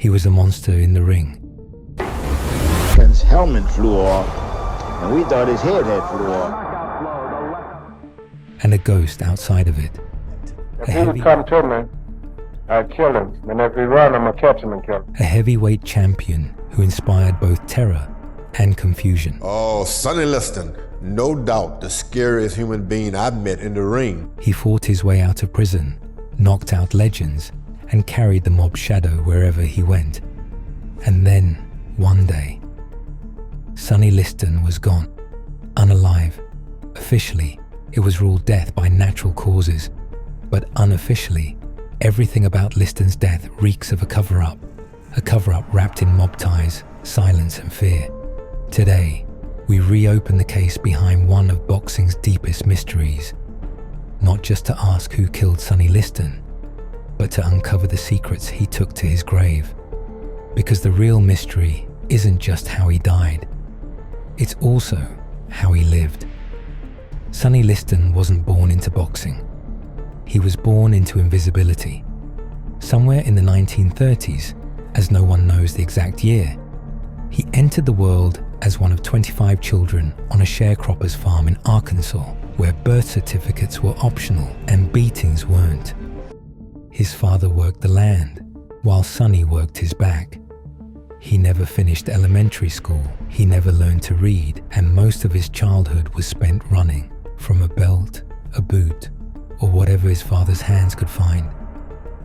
He was a monster in the ring. His helmet flew off, and we thought his head had flew off. And a ghost outside of it. If he would come to me, I'd kill him. And if he run, I'm going to catch him and kill him. A heavyweight champion who inspired both terror and confusion. Oh, Sonny Liston, no doubt the scariest human being I've met in the ring. He fought his way out of prison, knocked out legends, and carried the mob's shadow wherever he went. And then, one day, Sonny Liston was gone, unalive. Officially, it was ruled death by natural causes, but unofficially, everything about Liston's death reeks of a cover-up wrapped in mob ties, silence and fear. Today, we reopen the case behind one of boxing's deepest mysteries, not just to ask who killed Sonny Liston, but to uncover the secrets he took to his grave. Because the real mystery isn't just how he died, it's also how he lived. Sonny Liston wasn't born into boxing. He was born into invisibility. Somewhere in the 1930s, as no one knows the exact year, he entered the world as one of 25 children on a sharecropper's farm in Arkansas, where birth certificates were optional and beatings weren't. His father worked the land, while Sonny worked his back. He never finished elementary school, he never learned to read, and most of his childhood was spent running from a belt, a boot, or whatever his father's hands could find.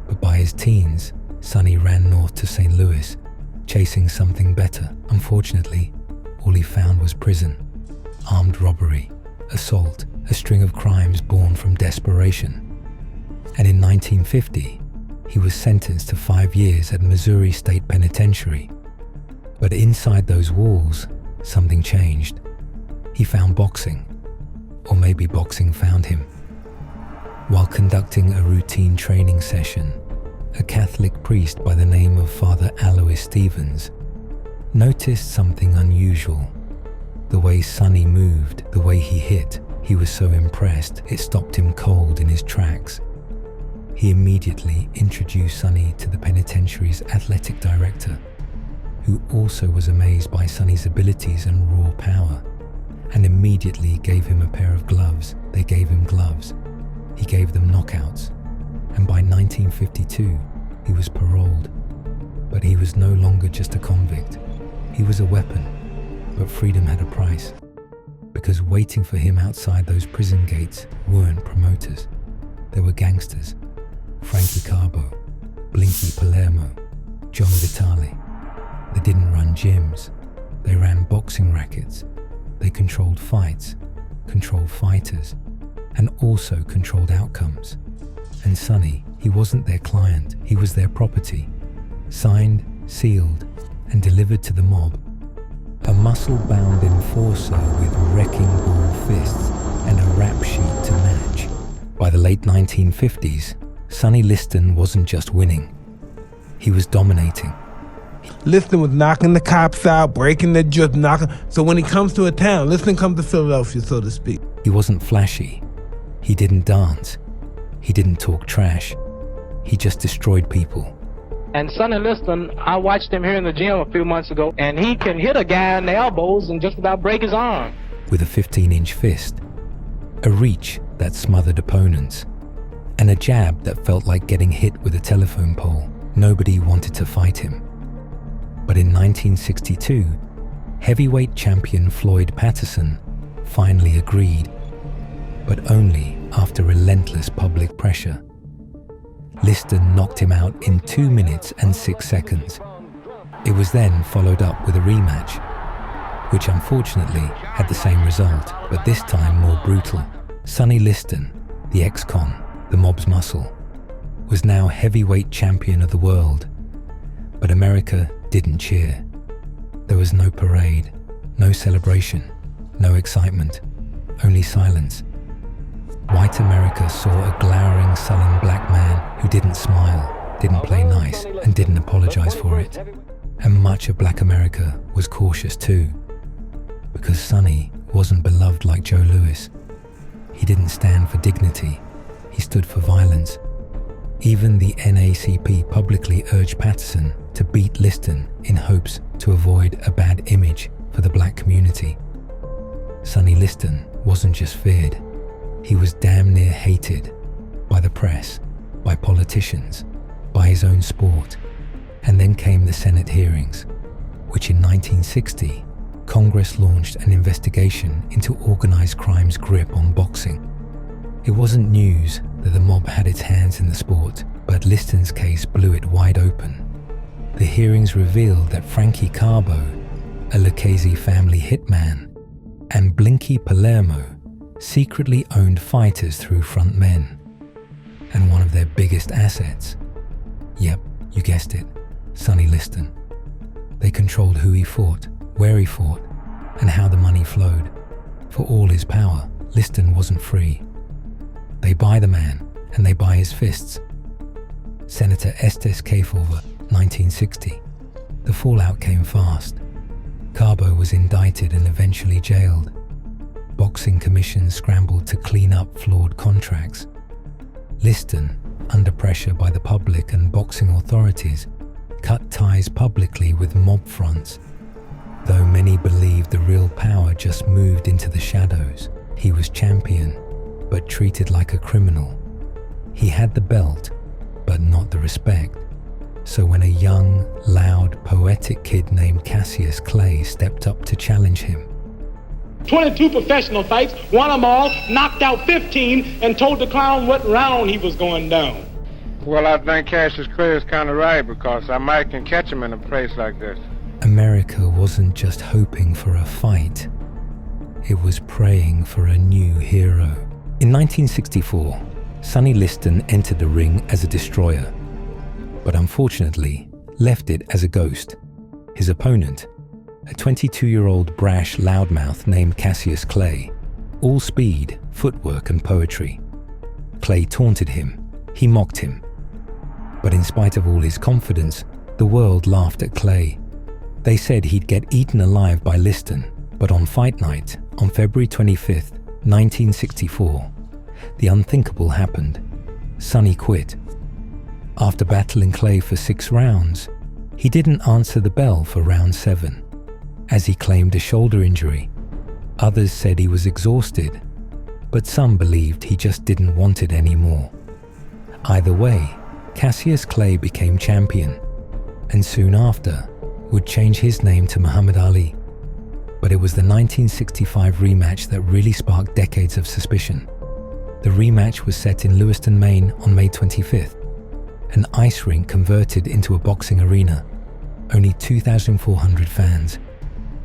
But by his teens, Sonny ran north to St. Louis, chasing something better. Unfortunately, all he found was prison, armed robbery, assault, a string of crimes born from desperation. And in 1950, he was sentenced to 5 years at Missouri State Penitentiary. But inside those walls, something changed. He found boxing, or maybe boxing found him. While conducting a routine training session, a Catholic priest by the name of Father Alois Stevens noticed something unusual. The way Sonny moved, the way he hit, he was so impressed it stopped him cold in his tracks. He immediately introduced Sonny to the penitentiary's athletic director, who also was amazed by Sonny's abilities and raw power, and immediately gave him a pair of gloves. They gave him gloves. He gave them knockouts, and by 1952, he was paroled. But he was no longer just a convict. He was a weapon, but freedom had a price, because waiting for him outside those prison gates weren't promoters. They were gangsters. Frankie Carbo, Blinky Palermo, John Vitale. They didn't run gyms. They ran boxing rackets. They controlled fights, controlled fighters, and also controlled outcomes. And Sonny, he wasn't their client, he was their property. Signed, sealed, and delivered to the mob. A muscle-bound enforcer with wrecking ball fists and a rap sheet to match. By the late 1950s, Sonny Liston wasn't just winning, he was dominating. Liston was knocking the cops out, breaking the just knocking. So when he comes to a town, Liston comes to Philadelphia, so to speak. He wasn't flashy, he didn't dance, he didn't talk trash, he just destroyed people. And Sonny Liston, I watched him here in the gym a few months ago, and he can hit a guy in the elbows and just about break his arm. With a 15-inch fist, a reach that smothered opponents, and a jab that felt like getting hit with a telephone pole. Nobody wanted to fight him. But in 1962, heavyweight champion Floyd Patterson finally agreed, but only after relentless public pressure. Liston knocked him out in 2 minutes and 6 seconds. It was then followed up with a rematch, which unfortunately had the same result, but this time more brutal. Sonny Liston, the ex-con, the mob's muscle, was now heavyweight champion of the world. But America didn't cheer. There was no parade, no celebration, no excitement, only silence. White America saw a glowering, sullen black man who didn't smile, didn't play nice, and didn't apologize for it. And much of black America was cautious too, because Sonny wasn't beloved like Joe Louis. He didn't stand for dignity, he stood for violence. Even the NAACP publicly urged Patterson to beat Liston in hopes to avoid a bad image for the black community. Sonny Liston wasn't just feared, he was damn near hated by the press, by politicians, by his own sport. And then came the Senate hearings, which in 1960, Congress launched an investigation into organized crime's grip on boxing. It wasn't news that the mob had its hands in the sport, but Liston's case blew it wide open. The hearings revealed that Frankie Carbo, a Lucchese family hitman, and Blinky Palermo secretly owned fighters through front men. And one of their biggest assets, yep, you guessed it, Sonny Liston. They controlled who he fought, where he fought, and how the money flowed. For all his power, Liston wasn't free. They buy the man, and they buy his fists. Senator Estes Kefauver, 1960. The fallout came fast. Carbo was indicted and eventually jailed. Boxing commissions scrambled to clean up flawed contracts. Liston, under pressure by the public and boxing authorities, cut ties publicly with mob fronts. Though many believed the real power just moved into the shadows, he was champion, but treated like a criminal. He had the belt, but not the respect. So when a young, loud, poetic kid named Cassius Clay stepped up to challenge him, 22 professional fights, won them all, knocked out 15, and told the clown what round he was going down. Well, I think Cassius Clay is kind of right, because I might can catch him in a place like this. America wasn't just hoping for a fight, it was praying for a new hero. In 1964, Sonny Liston entered the ring as a destroyer, but unfortunately left it as a ghost. His opponent, a 22-year-old brash loudmouth named Cassius Clay, all speed, footwork and poetry. Clay taunted him, he mocked him. But in spite of all his confidence, the world laughed at Clay. They said he'd get eaten alive by Liston, but on fight night, on February 25th, 1964, the unthinkable happened. Sonny quit. After battling Clay for 6 rounds, he didn't answer the bell for round 7, as he claimed a shoulder injury. Others said he was exhausted, but some believed he just didn't want it anymore. Either way, Cassius Clay became champion, and soon after would change his name to Muhammad Ali. But it was the 1965 rematch that really sparked decades of suspicion. The rematch was set in Lewiston, Maine on May 25th, an ice rink converted into a boxing arena. Only 2,400 fans.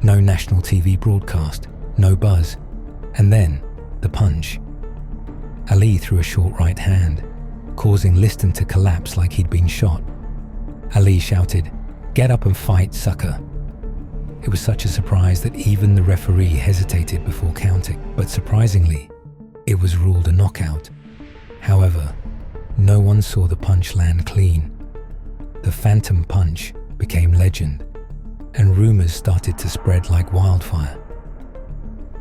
No national TV broadcast, no buzz. And then, the punch. Ali threw a short right hand, causing Liston to collapse like he'd been shot. Ali shouted, "Get up and fight, sucker." It was such a surprise that even the referee hesitated before counting, but surprisingly, it was ruled a knockout. However, no one saw the punch land clean. The phantom punch became legend, and rumors started to spread like wildfire.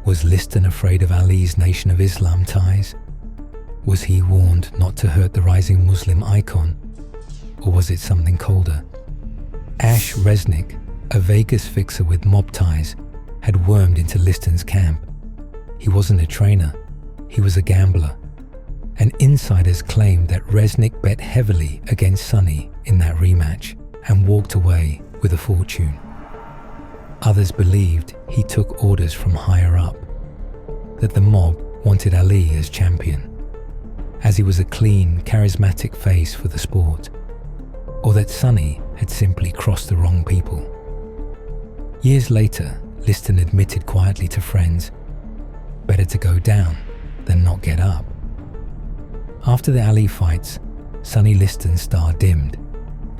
Was Liston afraid of Ali's Nation of Islam ties? Was he warned not to hurt the rising Muslim icon? Or was it something colder? Ash Resnick, a Vegas fixer with mob ties, had wormed into Liston's camp. He wasn't a trainer, he was a gambler. And insiders claimed that Resnick bet heavily against Sonny in that rematch and walked away with a fortune. Others believed he took orders from higher up, that the mob wanted Ali as champion, as he was a clean, charismatic face for the sport, or that Sonny had simply crossed the wrong people. Years later, Liston admitted quietly to friends, better to go down than not get up. After the Ali fights, Sonny Liston's star dimmed.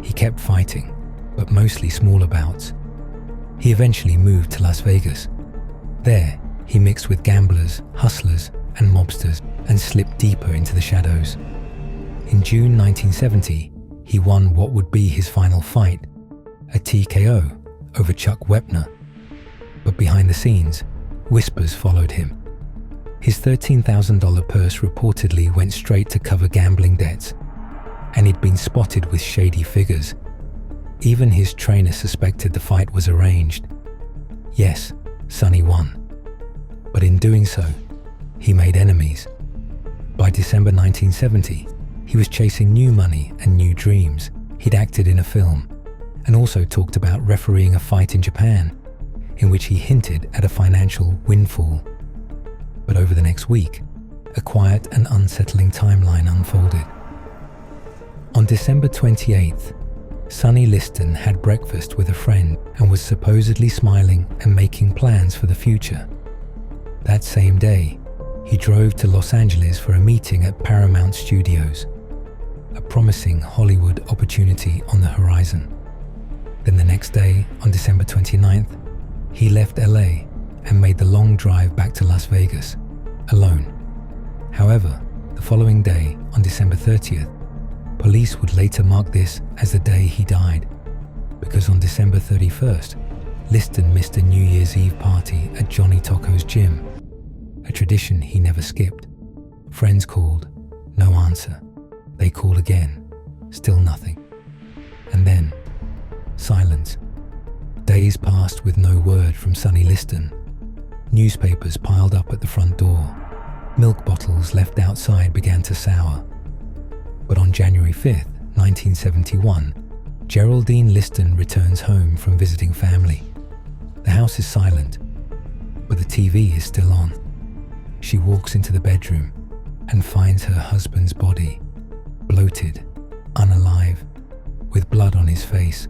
He kept fighting, but mostly smaller bouts. He eventually moved to Las Vegas. There, he mixed with gamblers, hustlers, and mobsters and slipped deeper into the shadows. In June 1970, he won what would be his final fight, a TKO over Chuck Wepner. But behind the scenes, whispers followed him. His $13,000 purse reportedly went straight to cover gambling debts, and he'd been spotted with shady figures. Even his trainer suspected the fight was arranged. Yes, Sonny won. But in doing so, he made enemies. By December 1970, he was chasing new money and new dreams. He'd acted in a film and also talked about refereeing a fight in Japan, in which he hinted at a financial windfall. But over the next week, a quiet and unsettling timeline unfolded. On December 28th, Sonny Liston had breakfast with a friend and was supposedly smiling and making plans for the future. That same day, he drove to Los Angeles for a meeting at Paramount Studios, a promising Hollywood opportunity on the horizon. Then the next day, on December 29th, he left LA and made the long drive back to Las Vegas, alone. However, the following day, on December 30th, police would later mark this as the day he died, because on December 31st, Liston missed a New Year's Eve party at Johnny Tocco's gym, a tradition he never skipped. Friends called, no answer. They called again, still nothing. And then, silence. Days passed with no word from Sonny Liston. Newspapers piled up at the front door. Milk bottles left outside began to sour. But on January 5th, 1971, Geraldine Liston returns home from visiting family. The house is silent, but the TV is still on. She walks into the bedroom and finds her husband's body, bloated, unalive, with blood on his face.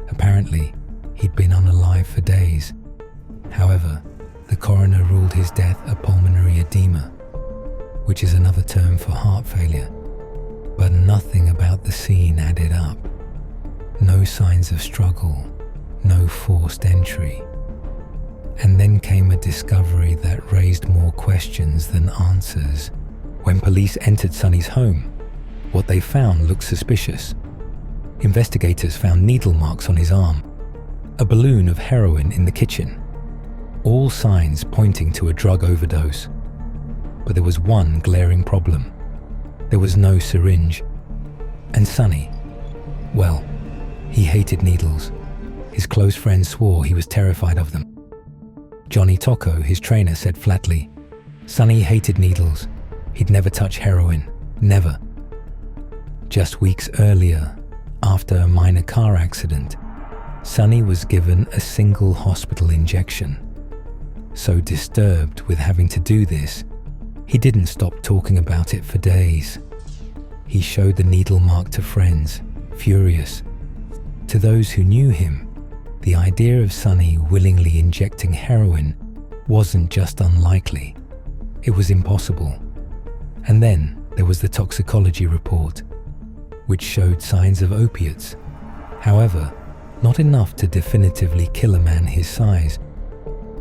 Apparently, he'd been unalive for days. However, the coroner ruled his death a pulmonary edema, which is another term for heart failure. But nothing about the scene added up. No signs of struggle, no forced entry. And then came a discovery that raised more questions than answers. When police entered Sonny's home, what they found looked suspicious. Investigators found needle marks on his arm, a balloon of heroin in the kitchen, all signs pointing to a drug overdose. But there was one glaring problem. There was no syringe. And Sonny, well, he hated needles. His close friends swore he was terrified of them. Johnny Tocco, his trainer, said flatly, Sonny hated needles. He'd never touch heroin. Never. Just weeks earlier, after a minor car accident, Sonny was given a single hospital injection. So disturbed with having to do this, he didn't stop talking about it for days. He showed the needle mark to friends, furious. To those who knew him, the idea of Sonny willingly injecting heroin wasn't just unlikely, it was impossible. And then there was the toxicology report, which showed signs of opiates. However, not enough to definitively kill a man his size.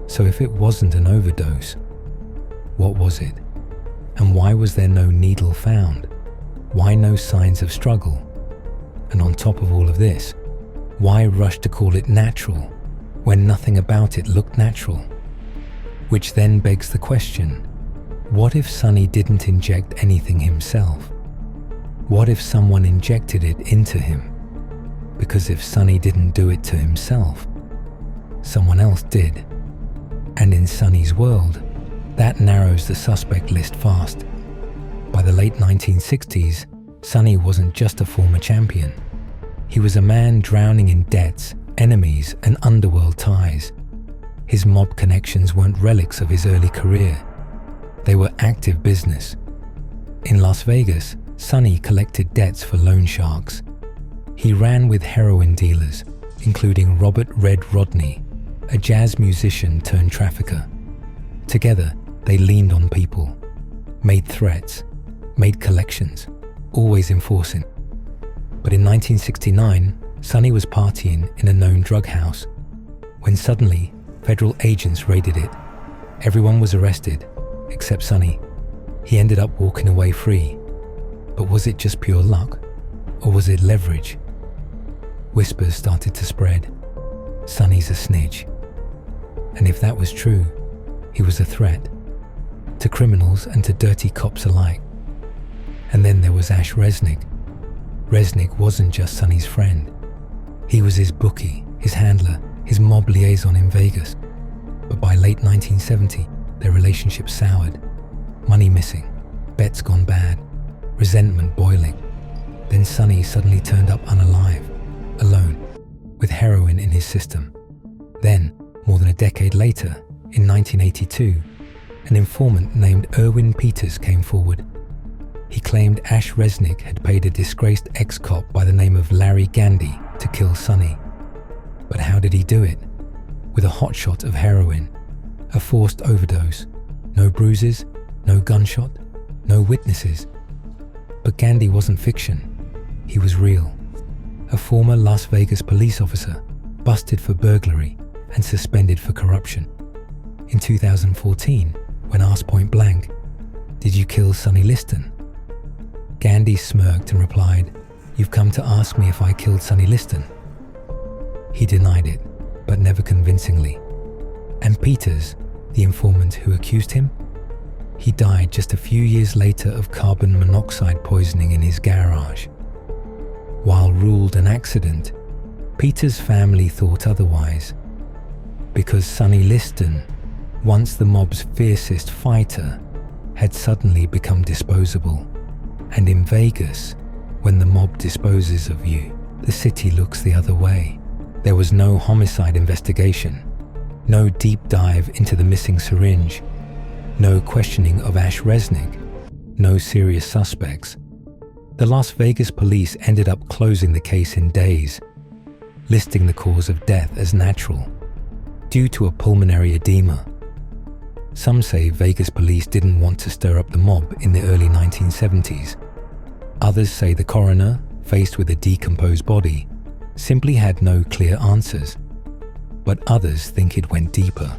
So if it wasn't an overdose, what was it? And why was there no needle found? Why no signs of struggle? And on top of all of this, why rush to call it natural when nothing about it looked natural? Which then begs the question, what if Sonny didn't inject anything himself? What if someone injected it into him? Because if Sonny didn't do it to himself, someone else did. And in Sonny's world, that narrows the suspect list fast. By the late 1960s, Sonny wasn't just a former champion. He was a man drowning in debts, enemies, and underworld ties. His mob connections weren't relics of his early career. They were active business. In Las Vegas, Sonny collected debts for loan sharks. He ran with heroin dealers, including Robert Red Rodney, a jazz musician turned trafficker. Together, they leaned on people, made threats, made collections, always enforcing. But in 1969, Sonny was partying in a known drug house when suddenly federal agents raided it. Everyone was arrested, except Sonny. He ended up walking away free. But was it just pure luck, or was it leverage? Whispers started to spread. Sonny's a snitch. And if that was true, he was a threat to criminals and to dirty cops alike. And then there was Ash Resnick. Resnick wasn't just Sonny's friend. He was his bookie, his handler, his mob liaison in Vegas. But by late 1970, their relationship soured. Money missing, bets gone bad, resentment boiling. Then Sonny suddenly turned up unalive, alone, with heroin in his system. Then, more than a decade later, in 1982, an informant named Erwin Peters came forward. He claimed Ash Resnick had paid a disgraced ex-cop by the name of Larry Gandy to kill Sonny. But how did he do it? With a hot shot of heroin, a forced overdose, no bruises, no gunshot, no witnesses. But Gandy wasn't fiction. He was real. A former Las Vegas police officer, busted for burglary and suspended for corruption. In 2014, when asked point blank, "Did you kill Sonny Liston?" Gandy smirked and replied, "You've come to ask me if I killed Sonny Liston." He denied it, but never convincingly. And Peters, the informant who accused him, he died just a few years later of carbon monoxide poisoning in his garage. While ruled an accident, Peters' family thought otherwise. Because Sonny Liston, once the mob's fiercest fighter, had suddenly become disposable. And in Vegas, when the mob disposes of you, the city looks the other way. There was no homicide investigation, no deep dive into the missing syringe, no questioning of Ash Resnick, no serious suspects. The Las Vegas police ended up closing the case in days, listing the cause of death as natural, due to a pulmonary edema. Some say Vegas police didn't want to stir up the mob in the early 1970s. Others say the coroner, faced with a decomposed body, simply had no clear answers. But others think it went deeper.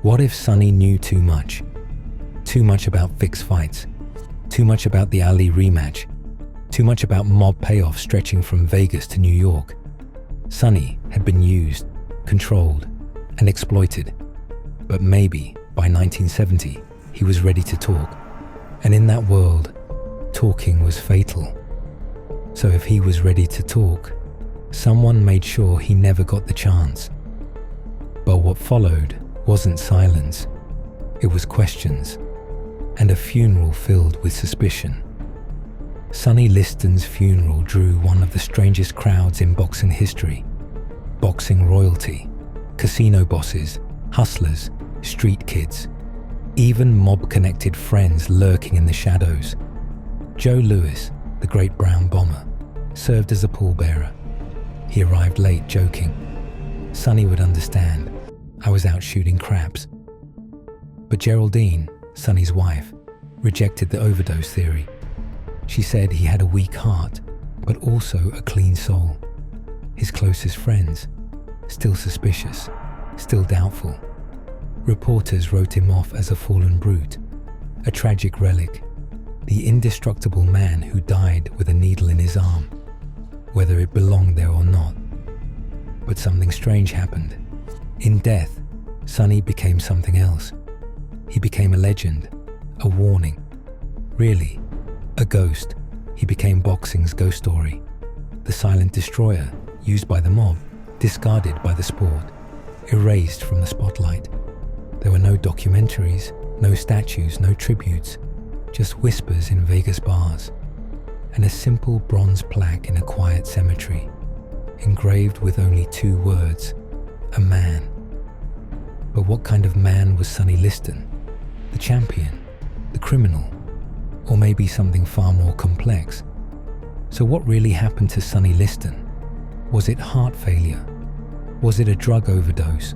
What if Sonny knew too much? Too much about fixed fights, too much about the Ali rematch, too much about mob payoff stretching from Vegas to New York. Sonny had been used, controlled, and exploited. But maybe by 1970, he was ready to talk. And in that world, talking was fatal. So if he was ready to talk, someone made sure he never got the chance. But what followed wasn't silence. It was questions, and a funeral filled with suspicion. Sonny Liston's funeral drew one of the strangest crowds in boxing history. Boxing royalty, casino bosses, hustlers, street kids, even mob-connected friends lurking in the shadows. Joe Louis, the great brown bomber, served as a pallbearer. He arrived late, joking. Sonny would understand. I was out shooting craps. But Geraldine, Sonny's wife, rejected the overdose theory. She said he had a weak heart, but also a clean soul. His closest friends, still suspicious, still doubtful. Reporters wrote him off as a fallen brute, a tragic relic, the indestructible man who died with a needle in his arm, whether it belonged there or not. But something strange happened. In death, Sonny became something else. He became a legend, a warning. Really, a ghost. He became boxing's ghost story. The silent destroyer, used by the mob, discarded by the sport, erased from the spotlight. There were no documentaries, no statues, no tributes, just whispers in Vegas bars, and a simple bronze plaque in a quiet cemetery, engraved with only 2 words, a man. But what kind of man was Sonny Liston? The champion? The criminal? Or maybe something far more complex? So what really happened to Sonny Liston? Was it heart failure? Was it a drug overdose?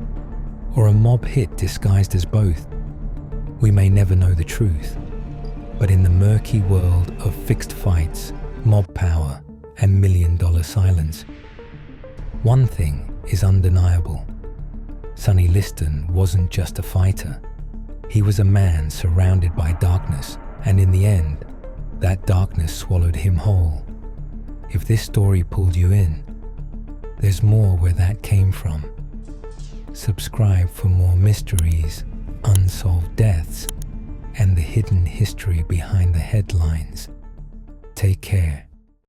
Or a mob hit disguised as both? We may never know the truth. But in the murky world of fixed fights, mob power, and $1 million silence, one thing is undeniable. Sonny Liston wasn't just a fighter. He was a man surrounded by darkness, and in the end, that darkness swallowed him whole. If this story pulled you in, there's more where that came from. Subscribe for more mysteries, unsolved deaths, and the hidden history behind the headlines. Take care.